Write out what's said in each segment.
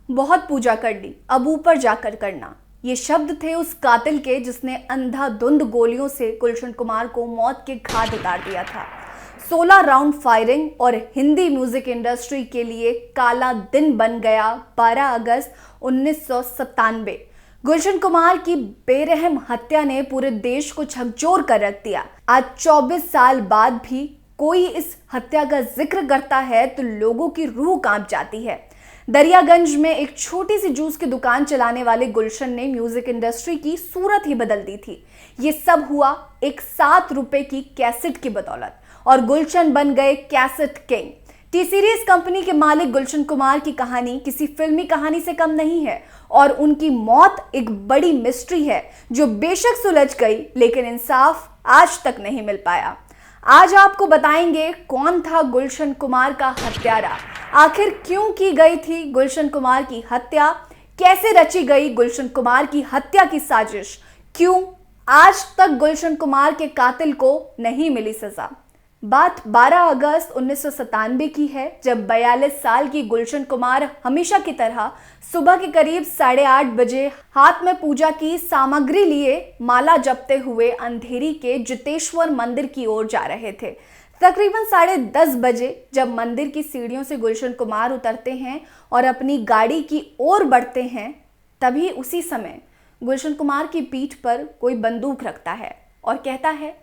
बहुत पूजा कर ली, अब ऊपर जाकर करना। ये शब्द थे उस कातिल के जिसने अंधाधुंध गोलियों से गुलशन कुमार को मौत के घाट उतार दिया था। 16 राउंड फायरिंग और हिंदी म्यूजिक इंडस्ट्री के लिए काला दिन बन गया 12 अगस्त 1997। गुलशन कुमार की बेरहम हत्या ने पूरे देश को झकझोर कर रख दिया। आज 24 साल बाद भी कोई इस हत्या का जिक्र करता है तो लोगों की रूह कांप जाती है। दरियागंज में एक छोटी सी जूस की दुकान चलाने वाले गुलशन ने म्यूजिक इंडस्ट्री की सूरत ही बदल दी थी। ये सब हुआ एक 7 रुपए की कैसेट की बदौलत और गुलशन बन गए cassette king. T series company के मालिक गुलशन कुमार की कहानी किसी फिल्मी कहानी से कम नहीं है और उनकी मौत एक बड़ी मिस्ट्री है जो बेशक सुलझ गई लेकिन इंसाफ आज तक नहीं मिल पाया। आज आपको बताएंगे कौन था गुलशन कुमार का हत्यारा, आखिर क्यों की गई थी गुलशन कुमार की हत्या, कैसे रची गई गुलशन कुमार की हत्या की साजिश, क्यों आज तक गुलशन कुमार के कातिल को नहीं मिली सजा। बात 12 अगस्त 1997 की है जब 42 साल की गुलशन कुमार हमेशा की तरह सुबह के करीब 8:30 बजे हाथ में पूजा की सामग्री लिए माला जपते हुए अंधेरी के जितेश्वर मंदिर की ओर जा रहे थे। तकरीबन 10:30 बजे जब मंदिर की सीढ़ियों से गुलशन कुमार उतरते हैं और अपनी गाड़ी की ओर बढ़ते हैं, तभी उसी समय गुलशन कुमार की पीठ पर कोई बंदूक रखता है और कहता है,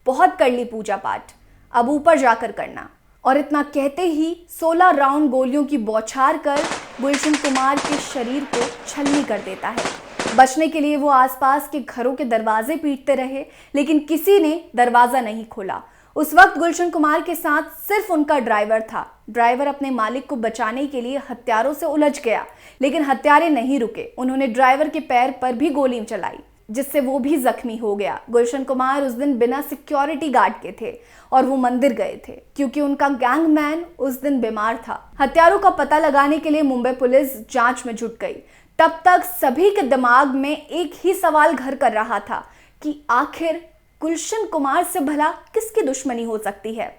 बहुत कर ली पूजा पाठ, अब ऊपर जाकर करना। और इतना कहते ही 16 राउंड गोलियों की बौछार कर गुलशन कुमार के शरीर को छलनी कर देता है। बचने के लिए वो आसपास के घरों के दरवाजे पीटते रहे लेकिन किसी ने दरवाजा नहीं खोला। उस वक्त गुलशन कुमार के साथ सिर्फ उनका ड्राइवर था। ड्राइवर अपने मालिक को बचाने के लिए हत्यारों से उलझ गया लेकिन हत्यारे नहीं रुके। उन्होंने ड्राइवर के पैर पर भी गोली चलाई जिससे वो भी जख्मी हो गया। गुलशन कुमार उस दिन बिना सिक्योरिटी गार्ड के थे और वो मंदिर गए थे क्योंकि उनका गैंगमैन उस दिन बीमार था। हत्यारों का पता लगाने के लिए मुंबई पुलिस जांच में जुट गई। तब तक सभी के दिमाग में एक ही सवाल घर कर रहा था कि आखिर गुलशन कुमार से भला किसकी दुश्मनी हो सकती है।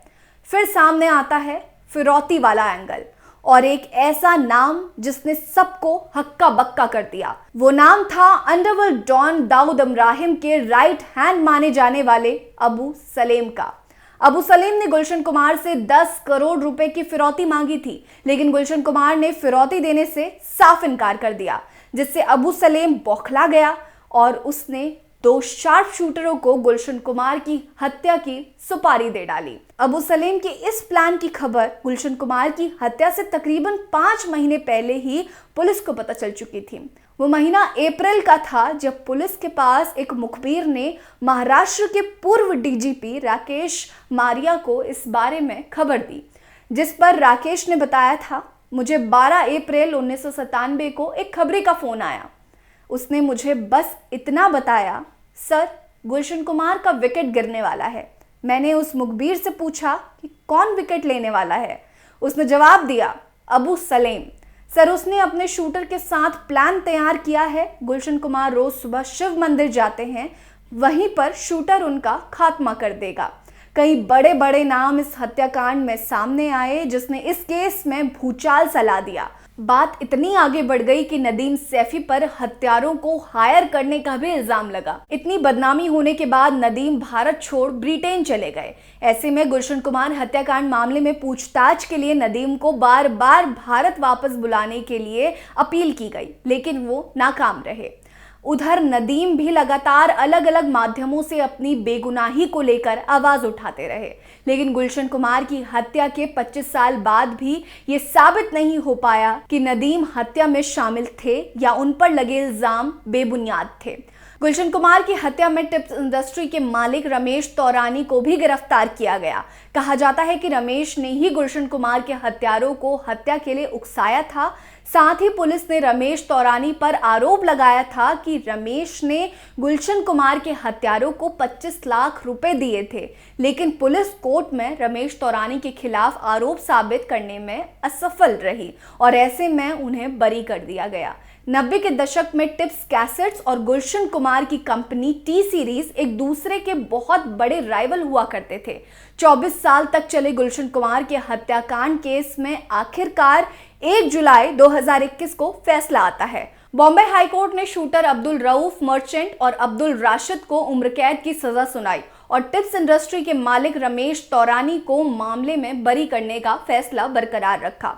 फिर सामने आता है फिरौती वाला एंगल और एक ऐसा नाम जिसने सबको हक्का बक्का कर दिया। वो नाम था अंडरवर्ल्ड डॉन दाऊद इब्राहिम के राइट हैंड माने जाने वाले अबू सलेम का। अबू सलेम ने गुलशन कुमार से 10 करोड़ रुपए की फिरौती मांगी थी लेकिन गुलशन कुमार ने फिरौती देने से साफ इनकार कर दिया जिससे अबू सलेम बौखला गया और उसने 2 शार्प शूटरों को गुलशन कुमार की हत्या की सुपारी दे डाली। अबू सलेम के इस प्लान की खबर गुलशन कुमार की हत्या से तकरीबन 5 महीने पहले ही पुलिस को पता चल चुकी थी। वो महीना अप्रैल का था जब पुलिस के पास एक मुखबिर ने महाराष्ट्र के पूर्व डीजीपी राकेश मारिया को इस बारे में खबर दी, जिस पर राकेश ने बताया था, मुझे 12 अप्रैल 1997 को एक खबरी का फोन आया। उसने मुझे बस इतना बताया, सर गुलशन कुमार का विकेट गिरने वाला है। मैंने उस मुखबिर से पूछा कि कौन विकेट लेने वाला है। उसने जवाब दिया, अबू सलेम। सर उसने अपने शूटर के साथ प्लान तैयार किया है। गुलशन कुमार रोज सुबह शिव मंदिर जाते हैं, वहीं पर शूटर उनका खात्मा कर देगा। कई बड़े बड़े नाम इस हत्याकांड में सामने आए जिसने इस केस में भूचाल सा दिया। बात इतनी आगे बढ़ गई कि नदीम सैफी पर हत्यारों को हायर करने का भी इल्जाम लगा। इतनी बदनामी होने के बाद नदीम भारत छोड़ ब्रिटेन चले गए। ऐसे में गुलशन कुमार हत्याकांड मामले में पूछताछ के लिए नदीम को बार बार भारत वापस बुलाने के लिए अपील की गई लेकिन वो नाकाम रहे। उधर नदीम भी लगातार अलग अलग माध्यमों से अपनी बेगुनाही को लेकर आवाज उठाते रहे लेकिन गुलशन कुमार की हत्या के 25 साल बाद भी ये साबित नहीं हो पाया कि नदीम हत्या में शामिल थे या उन पर लगे इल्जाम बेबुनियाद थे। गुलशन कुमार की हत्या में टिप्स इंडस्ट्री के मालिक रमेश तौरानी को भी गिरफ्तार किया गया। कहा जाता है कि रमेश ने ही गुलशन कुमार के हत्यारों को हत्या के लिए उकसाया था। साथ ही पुलिस ने रमेश तौरानी पर आरोप लगाया था कि रमेश ने गुलशन कुमार के हत्यारों को 25 लाख रुपए दिए थे लेकिन पुलिस कोर्ट में रमेश तौरानी के खिलाफ आरोप साबित करने में असफल रही और ऐसे में उन्हें बरी कर दिया गया। 90 के दशक में टिप्स कैसेट्स और गुलशन कुमार की कंपनी टी सीरीज एक दूसरे के बहुत बड़े राइवल हुआ करते थे। 24 साल तक चले गुलशन कुमार के हत्याकांड केस में आखिरकार 1 जुलाई 2021 को फैसला आता है। बॉम्बे हाईकोर्ट ने शूटर अब्दुल रऊफ मर्चेंट और अब्दुल राशिद को उम्र कैद की सजा सुनाई और टिप्स इंडस्ट्री के मालिक रमेश तौरानी को मामले में बरी करने का फैसला बरकरार रखा।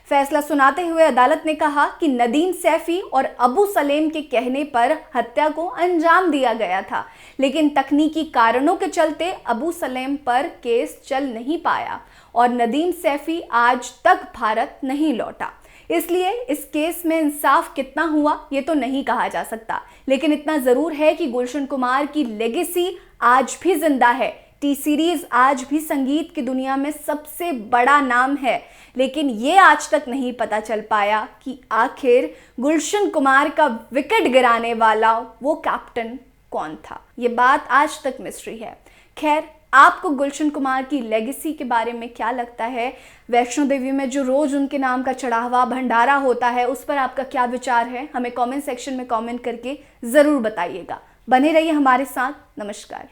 फैसला सुनाते हुए अदालत ने कहा कि नदीम सैफी और अबू सलेम के कहने पर हत्या को अंजाम दिया गया था, लेकिन तकनीकी कारणों के चलते अबू सलेम पर केस चल नहीं पाया और नदीम सैफी आज तक भारत नहीं लौटा। इसलिए इस केस में इंसाफ कितना हुआ ये तो नहीं कहा जा सकता, लेकिन इतना जरूर है कि गुलशन कुमार की लेगेसी आज भी जिंदा है। टी सीरीज आज भी संगीत की दुनिया में सबसे बड़ा नाम है, लेकिन ये आज तक नहीं पता चल पाया कि आखिर गुलशन कुमार का विकेट गिराने वाला वो कैप्टन कौन था। ये बात आज तक मिस्ट्री है। खैर, आपको गुलशन कुमार की लेगेसी के बारे में क्या लगता है? वैष्णो देवी में जो रोज उनके नाम का चढ़ावा भंडारा होता है, उस पर आपका क्या विचार है? हमें कमेंट सेक्शन में कमेंट करके जरूर बताइएगा। बने रहिए हमारे साथ। नमस्कार।